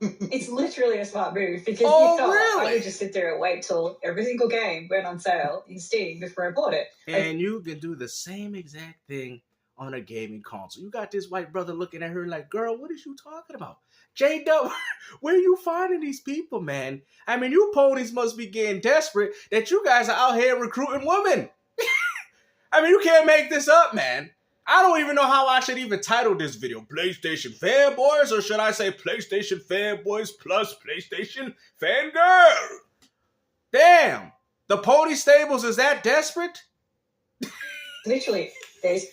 It's literally a smart move because I would just sit there and wait till every single game went on sale in Steam before I bought it. And you can do the same exact thing on a gaming console. You got this white brother looking at her like, girl, what is you talking about? J-Dub, where are you finding these people, man? I mean, you ponies must be getting desperate that you guys are out here recruiting women. I mean, you can't make this up, man. I don't even know how I should even title this video. PlayStation Fanboys, or should I say PlayStation Fanboys plus PlayStation Fangirl? Damn. The pony stables is that desperate? Literally, there's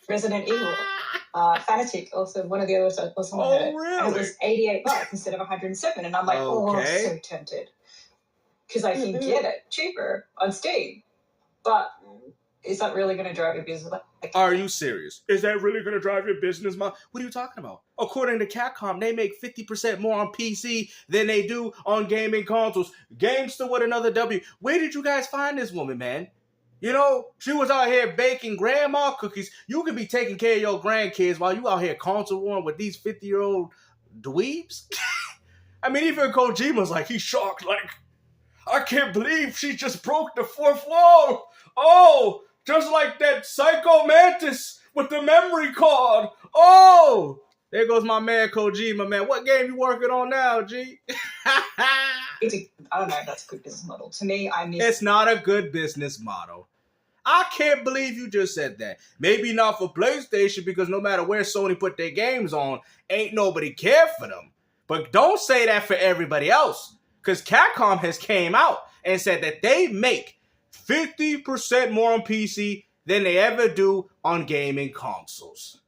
Resident Evil. Fanatic, also one of the others. Really? And it was $88 instead of $107, and I'm like, I'm so tempted because I can get it cheaper on Steam. But is that really going to drive your business? Are you serious? Is that really going to drive your business? What are you talking about? According to Capcom, they make 50% more on PC than they do on gaming consoles. Gamester with another W. Where did you guys find this woman, man? You know, she was out here baking grandma cookies. You could be taking care of your grandkids while you out here console warring with these 50-year-old dweebs. I mean, even Kojima's like, he's shocked. Like, I can't believe she just broke the fourth wall. Oh, just like that Psycho Mantis with the memory card. Oh, there goes my man Kojima, man. What game you working on now, G? I don't know if that's a good business model. To me, It's not a good business model. I can't believe you just said that. Maybe not for PlayStation, because no matter where Sony put their games on, ain't nobody care for them. But don't say that for everybody else, because Capcom has came out and said that they make 50% more on PC than they ever do on gaming consoles.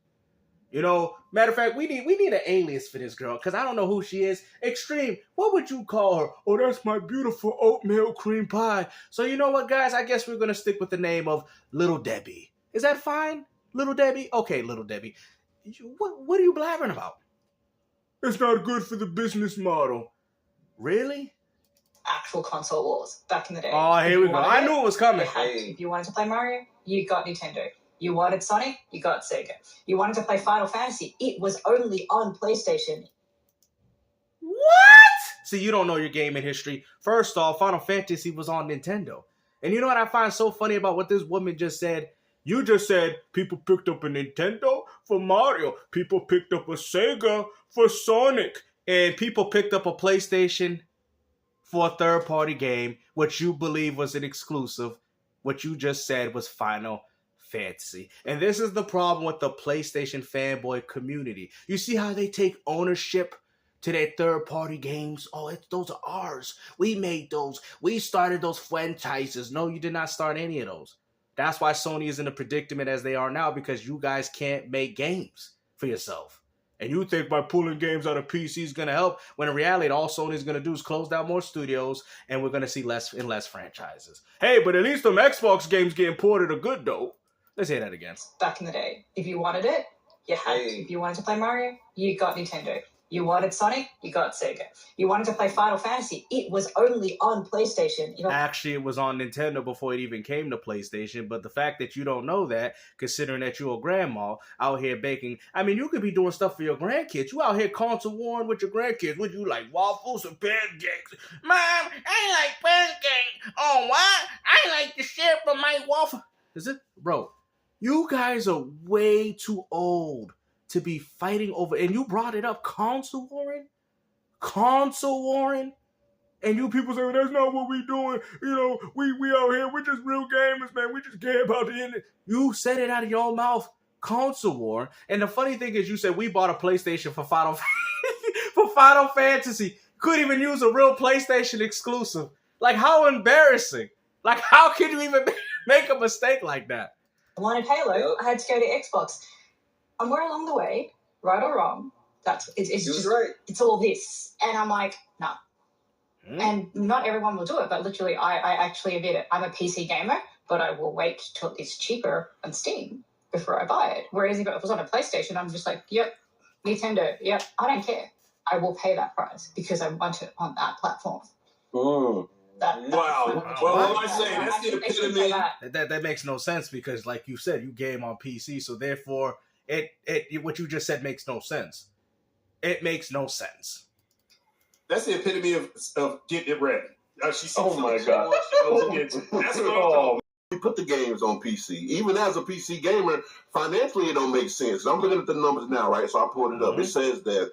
You know, matter of fact, we need an alias for this girl, because I don't know who she is. Extreme, what would you call her? Oh, that's my beautiful oatmeal cream pie. So you know what, guys? I guess we're going to stick with the name of Little Debbie. Is that fine? Little Debbie? Okay, Little Debbie. What are you blabbering about? It's not good for the business model. Really? Actual console wars back in the day. Oh, here we go. I knew it was coming. If you wanted to play Mario, you got Nintendo. You wanted Sonic, you got Sega. You wanted to play Final Fantasy, it was only on PlayStation. What? See, you don't know your gaming history. First off, Final Fantasy was on Nintendo. And you know what I find so funny about what this woman just said? You just said people picked up a Nintendo for Mario. People picked up a Sega for Sonic. And people picked up a PlayStation for a third-party game, which you believe was an exclusive. What you just said was Final Fantasy. And this is the problem with the PlayStation fanboy community. You see how they take ownership to their third-party games? Oh, those are ours. We made those. We started those franchises. No, you did not start any of those. That's why Sony is in the predicament as they are now, because you guys can't make games for yourself. And you think by pulling games out of PC is going to help, when in reality, all Sony's going to do is close down more studios, and we're going to see less and less franchises. Hey, but at least them Xbox games getting ported are good, though. Let's hear that again. Back in the day, if you wanted it, you had to. If you wanted to play Mario, you got Nintendo. You wanted Sonic, you got Sega. You wanted to play Final Fantasy, it was only on PlayStation. Actually, it was on Nintendo before it even came to PlayStation, but the fact that you don't know that, considering that you're a grandma out here baking, I mean, you could be doing stuff for your grandkids. You out here console warring with your grandkids. Would you like waffles and pancakes? Mom, I like pancakes. Oh, what? I like the shape of my waffle. Is it? Bro, you guys are way too old to be fighting over, and you brought it up, console warring? Console warring? And you people say, well, that's not what we doing. You know, we out here, we're just real gamers, man. We just care about the internet. You said it out of your own mouth, console war. And the funny thing is, you said we bought a PlayStation for Final Fantasy. Couldn't even use a real PlayStation exclusive. Like, how embarrassing. Like, how can you even make a mistake like that? I wanted Halo, I had to go to Xbox. Somewhere along the way, right or wrong, it's just right. It's all this, and I'm like, nah. And not everyone will do it, but literally, I actually admit it. I'm a PC gamer, but I will wait till it's cheaper on Steam before I buy it. Whereas if it was on a PlayStation, I'm just like, yep, Nintendo, yep, I don't care. I will pay that price because I want it on that platform. Wow. Well, what am I saying? That's the epitome. That makes no sense, because, like you said, you game on PC, so therefore, what you just said makes no sense. It makes no sense. That's the epitome of get it ready. She sees Oh my God. She goes and gets it. That's what I'm talking. We put the games on PC. Even as a PC gamer, financially it don't make sense. I'm looking at the numbers now, right? So I pulled it up. Mm-hmm.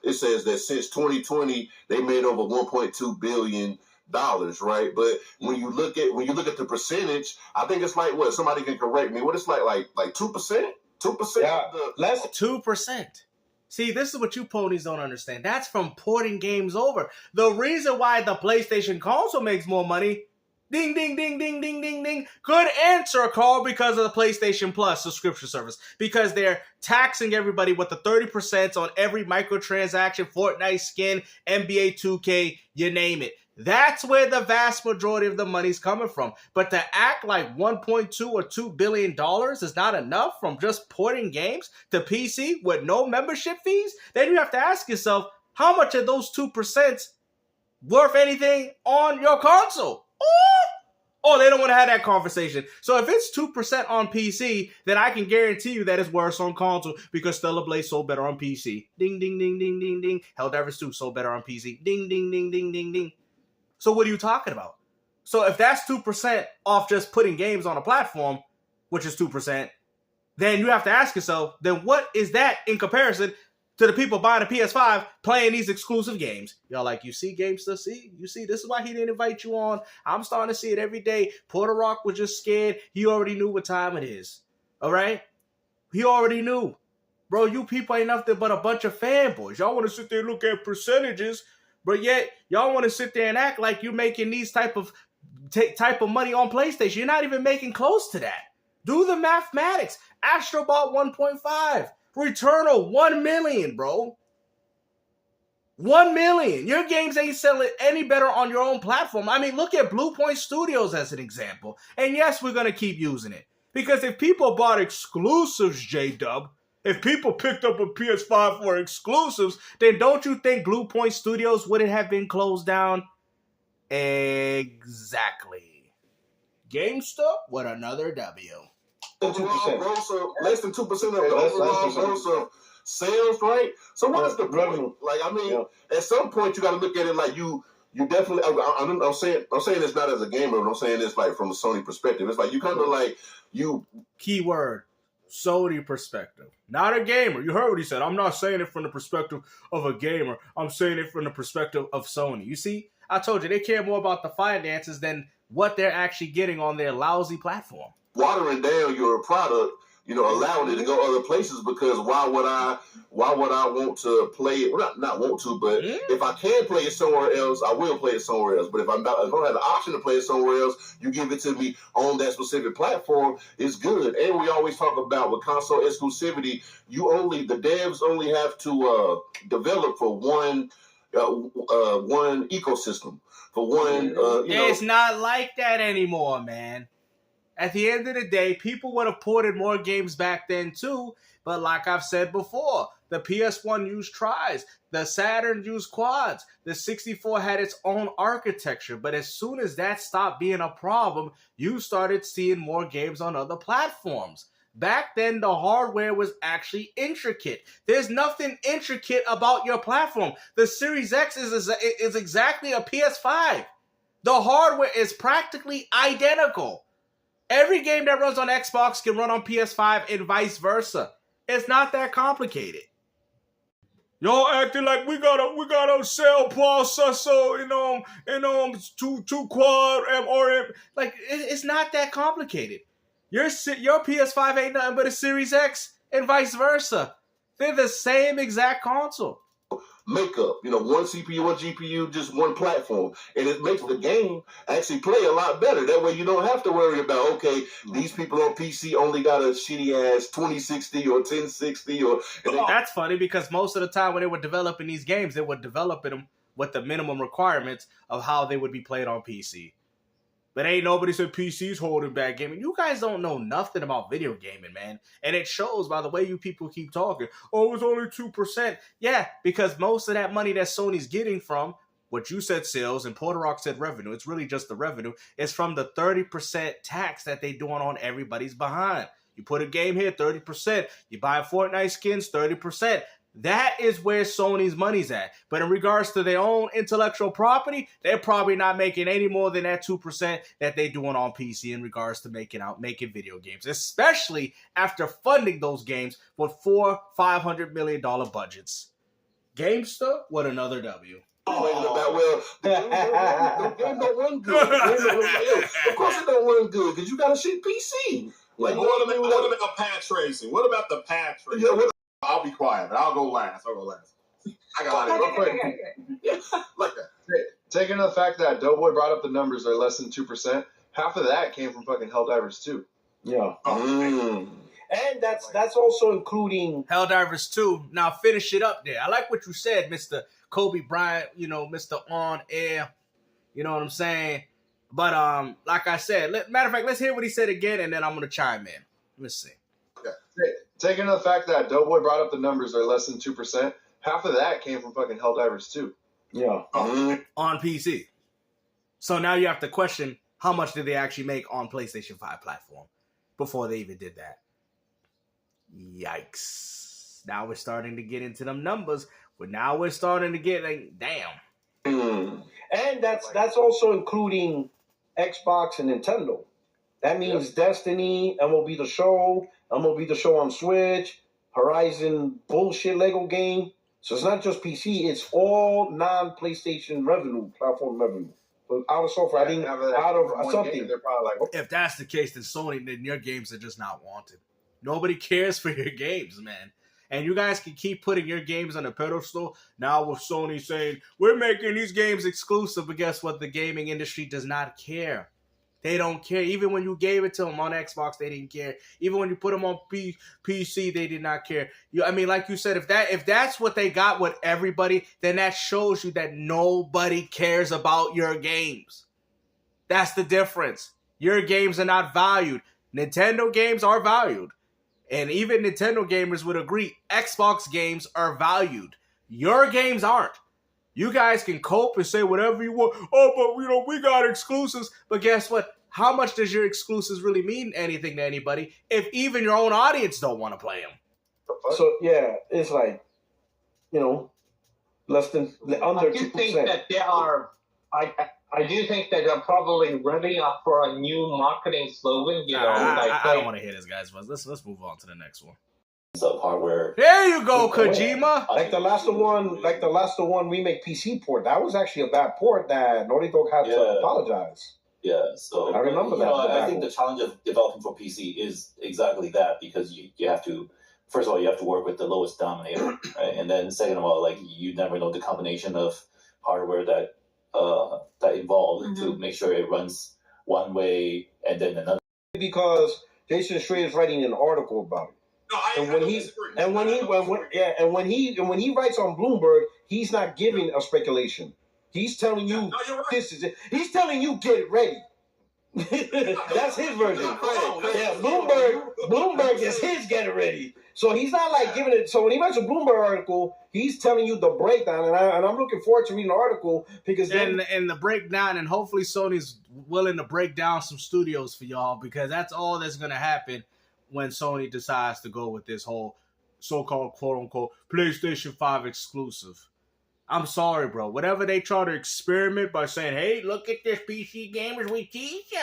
It says that since 2020 they made over $1.2 billion, right? But when you look at the percentage, I think it's like what? Somebody can correct me. What it's like 2%? 2%? Yeah, less 2%. See, this is what you ponies don't understand. That's from porting games over. The reason why the PlayStation console makes more money, ding, ding, ding, ding, ding, ding, ding. Good answer, Carl, because of the PlayStation Plus subscription service. Because they're taxing everybody with the 30% on every microtransaction, Fortnite skin, NBA 2K, you name it. That's where the vast majority of the money's coming from. But to act like $1.2 or $2 billion is not enough from just porting games to PC with no membership fees, then you have to ask yourself, how much of those 2% worth anything on your console? Oh, they don't want to have that conversation. So if it's 2% on PC, then I can guarantee you that it's worse on console because Stellar Blade sold better on PC. Ding, ding, ding, ding, ding, ding. Helldivers 2 sold better on PC. Ding, ding, ding, ding, ding, ding. So what are you talking about? So if that's 2% off just putting games on a platform, which is 2%, then you have to ask yourself, then what is that in comparison to the people buying a PS5 playing these exclusive games? Y'all like, you see, Gamester, you see, this is why he didn't invite you on. I'm starting to see it every day. PuertoRock was just scared. He already knew what time it is. All right? He already knew. Bro, you people ain't nothing but a bunch of fanboys. Y'all want to sit there and look at percentages, but yet y'all want to sit there and act like you're making these type of money on PlayStation. You're not even making close to that. Do the mathematics. Astro bought 1.5. Returnal 1 million, bro. 1 million. Your games ain't selling any better on your own platform. I mean, look at Blue Point Studios as an example. And yes, we're going to keep using it. Because if people bought exclusives, J-Dub, if people picked up a PS5 for exclusives, then don't you think Blue Point Studios wouldn't have been closed down? Exactly. GameStop with another W. Less than 2% of the overall gross of sales, right? So what is the point? Like, I mean, at some point you got to look at it like you definitely. I'm saying this not as a gamer, but I'm saying this like from a Sony perspective. It's like you kind of like you. Keyword. Sony perspective, not a gamer. You heard what he said. I'm not saying it from the perspective of a gamer. I'm saying it from the perspective of Sony. You see, I told you, they care more about the finances than what they're actually getting on their lousy platform. Watering down your product, allowing it to go other places, because why would I want to play it? Well, not want to, but if I can play it somewhere else, I will play it somewhere else. But if I don't have the option to play it somewhere else, you give it to me on that specific platform, it's good. And we always talk about with console exclusivity, the devs only have to develop for one ecosystem, for one. It's not like that anymore, man. At the end of the day, people would have ported more games back then too, but like I've said before, the PS1 used tris, the Saturn used quads, the 64 had its own architecture, but as soon as that stopped being a problem, you started seeing more games on other platforms. Back then, the hardware was actually intricate. There's nothing intricate about your platform. The Series X is exactly a PS5. The hardware is practically identical. Every game that runs on Xbox can run on PS5 and vice versa. It's not that complicated. Y'all acting like we got a cell processor, two quad RM. Like it's not that complicated. Your PS5 ain't nothing but a Series X and vice versa. They're the same exact console. Makeup, one CPU, one GPU, just one platform, and it makes the game actually play a lot better. That way, you don't have to worry about these people on PC only got a shitty ass 2060 or 1060 or. That's funny because most of the time when they were developing these games, they were developing them with the minimum requirements of how they would be played on PC. But ain't nobody said PC's holding back gaming. You guys don't know nothing about video gaming, man. And it shows by the way you people keep talking. Oh, it's only 2%. Yeah, because most of that money that Sony's getting from what you said sales and PuertoRock said revenue, it's really just the revenue, is from the 30% tax that they doing on everybody's behind. You put a game here, 30%. You buy Fortnite skins, 30%. That is where Sony's money's at. But in regards to their own intellectual property, they're probably not making any more than that 2% that they're doing on PC in regards to making video games, especially after funding those games with $400-500 million budgets. Gamester, what another W. Well, the game don't run good. Of course it don't run good because you got a shit PC. Like, what about patch tracing? What about the patch tracing? Yeah, I'll be quiet, but I'll go last. I got it. Yeah, like that. Taking the fact that Doughboy brought up the numbers are less than 2%, half of that came from fucking Helldivers 2. Yeah. And that's also including Helldivers 2. Now finish it up there. I like what you said, Mr. Kobe Bryant, Mr. On Air. You know what I'm saying? But like I said, matter of fact, let's hear what he said again, and then I'm gonna chime in. Let's see. Okay. Taking the fact that Doughboy brought up the numbers are less than 2%, half of that came from fucking Helldivers 2. Yeah. On PC. So now you have to question how much did they actually make on PlayStation 5 platform before they even did that. Yikes. Now we're starting to get into them numbers, but now we're starting to get like, damn. And that's also including Xbox and Nintendo. That means Destiny, MLB The Show on Switch, Horizon bullshit Lego game. So it's not just PC, it's all non-PlayStation revenue, platform revenue. But out of software, out of something. They're probably like, if that's the case, then Sony, then your games are just not wanted. Nobody cares for your games, man. And you guys can keep putting your games on a pedestal. Now with Sony saying, we're making these games exclusive, but guess what? The gaming industry does not care. They don't care. Even when you gave it to them on Xbox, they didn't care. Even when you put them on PC, they did not care. Like you said, if that's what they got with everybody, then that shows you that nobody cares about your games. That's the difference. Your games are not valued. Nintendo games are valued. And even Nintendo gamers would agree, Xbox games are valued. Your games aren't. You guys can cope and say whatever you want. Oh, but we got exclusives. But guess what? How much does your exclusives really mean anything to anybody if even your own audience don't want to play them? So yeah, it's like, less than under 2%. I do think that there are. I do think that they're probably revving up for a new marketing slogan. I don't want to hear this, guys. But let's move on to the next one. Of hardware. There you go, Kojima. Like the last one remake PC port. That was actually a bad port that Naughty Dog had to apologize. Yeah, so I remember that. I think the challenge of developing for PC is exactly that, because you have to, first of all, you have to work with the lowest denominator, right? And then second of all, like, you never know the combination of hardware that involved to make sure it runs one way and then another. Because Jason Schreier is writing an article about it. No, when he writes on Bloomberg, he's not giving a speculation. He's telling you this is it. He's telling you get ready. That's his version. Yeah, Bloomberg is his get ready. So he's not like giving it. So when he writes a Bloomberg article, he's telling you the breakdown, and I'm looking forward to reading the article because then and the breakdown, and hopefully Sony's willing to break down some studios for y'all, because that's all that's gonna happen when Sony decides to go with this whole so-called quote-unquote PlayStation 5 exclusive. I'm sorry, bro. Whatever they try to experiment by saying, hey, look at this PC gamers, we teach you,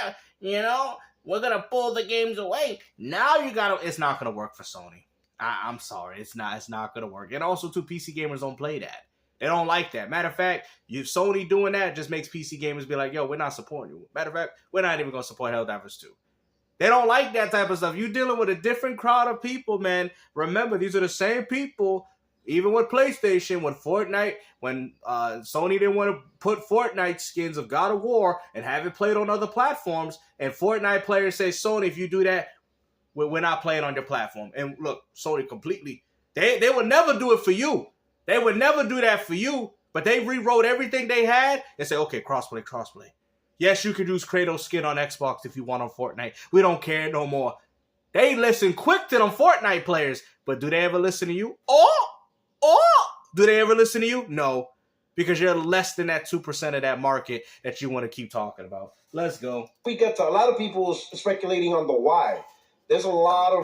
we're going to pull the games away. Now it's not going to work for Sony. I'm sorry. It's not going to work. And also, too, PC gamers don't play that. They don't like that. Matter of fact, Sony doing that just makes PC gamers be like, yo, we're not supporting you. Matter of fact, we're not even going to support Helldivers 2. They don't like that type of stuff. You're dealing with a different crowd of people, man. Remember, these are the same people, even with PlayStation, with Fortnite, when Sony didn't want to put Fortnite skins of God of War and have it played on other platforms, and Fortnite players say, Sony, if you do that, we're not playing on your platform. And look, Sony completely, they would never do it for you. They would never do that for you, but they rewrote everything they had and say, okay, crossplay. Yes, you could use Kratos skin on Xbox if you want on Fortnite. We don't care no more. They listen quick to them Fortnite players, but do they ever listen to you? Or do they ever listen to you? No, because you're less than that 2% of that market that you want to keep talking about. Let's go. We get to a lot of people speculating on the why. There's a lot of,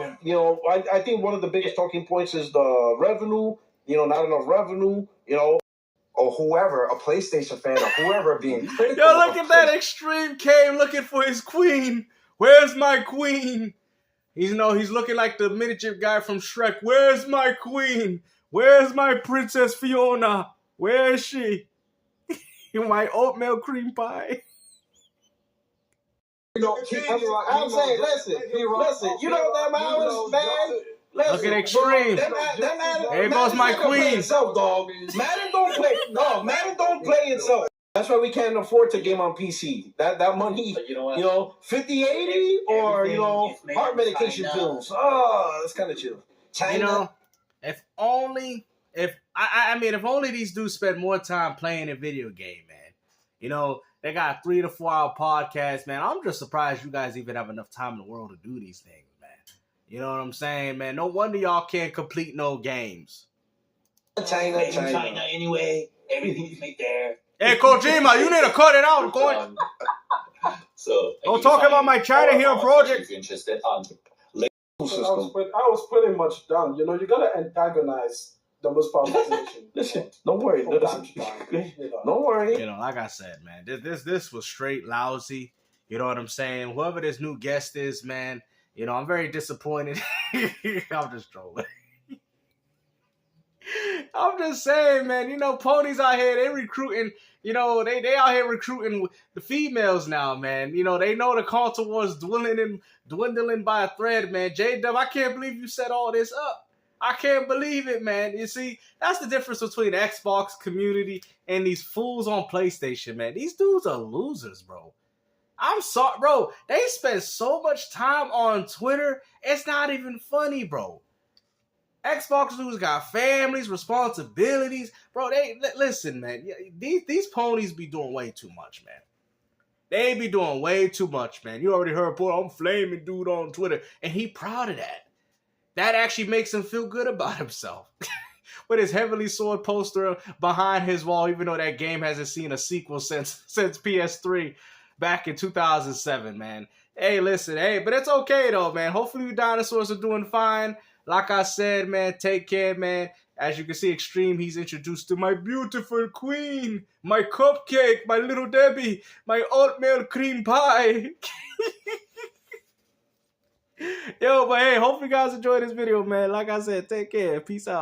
I think one of the biggest talking points is the revenue, not enough revenue, or whoever, a PlayStation fan or whoever being critical. Yo, look at that Extreme came looking for his queen. Where's my queen? He's looking like the miniature guy from Shrek. Where's my queen? Where's my Princess Fiona? Where is she? My oatmeal cream pie. I'm saying, listen, you know them hours, man. Listen, look at Extreme. There goes my queen. Itself, dog. Madden don't play. No, Madden don't play itself. That's why we can't afford to game on PC. That money, 50/80 or heart medication pills. Oh, that's kind of chill. China. If only these dudes spend more time playing a video game, man. They got 3 to 4 hour podcasts, man. I'm just surprised you guys even have enough time in the world to do these things, man. You know what I'm saying, man? No wonder y'all can't complete no games. China. Anyway, everything's made there. Hey, Kojima, you need to cut it out, boy. So don't talk about my China Hero project. If you're interested on I was pretty much done. You gotta antagonize the most powerful nation. Listen, don't worry. Don't worry. Like I said, man, this was straight lousy. You know what I'm saying? Whoever this new guest is, man, I'm very disappointed. I'm just trolling. I'm just saying, man, ponies out here, they recruiting, they out here recruiting the females now, man. They know the console wars dwindling by a thread, man. J-Dub, I can't believe you set all this up. I can't believe it, man. You see, that's the difference between the Xbox community and these fools on PlayStation, man. These dudes are losers, bro. I'm sorry, bro. They spend so much time on Twitter, it's not even funny, bro. Xbox dudes got families, responsibilities. Bro, listen, man. These ponies be doing way too much, man. They be doing way too much, man. You already heard, boy, I'm flaming dude on Twitter. And he proud of that. That actually makes him feel good about himself. With his Heavenly Sword poster behind his wall, even though that game hasn't seen a sequel since PS3 back in 2007, man. Hey, listen, but it's okay, though, man. Hopefully you dinosaurs are doing fine. Like I said, man, take care, man. As you can see, Extreme, he's introduced to my beautiful queen, my cupcake, my little Debbie, my oatmeal cream pie. Yo, but hey, hope you guys enjoyed this video, man. Like I said, take care. Peace out.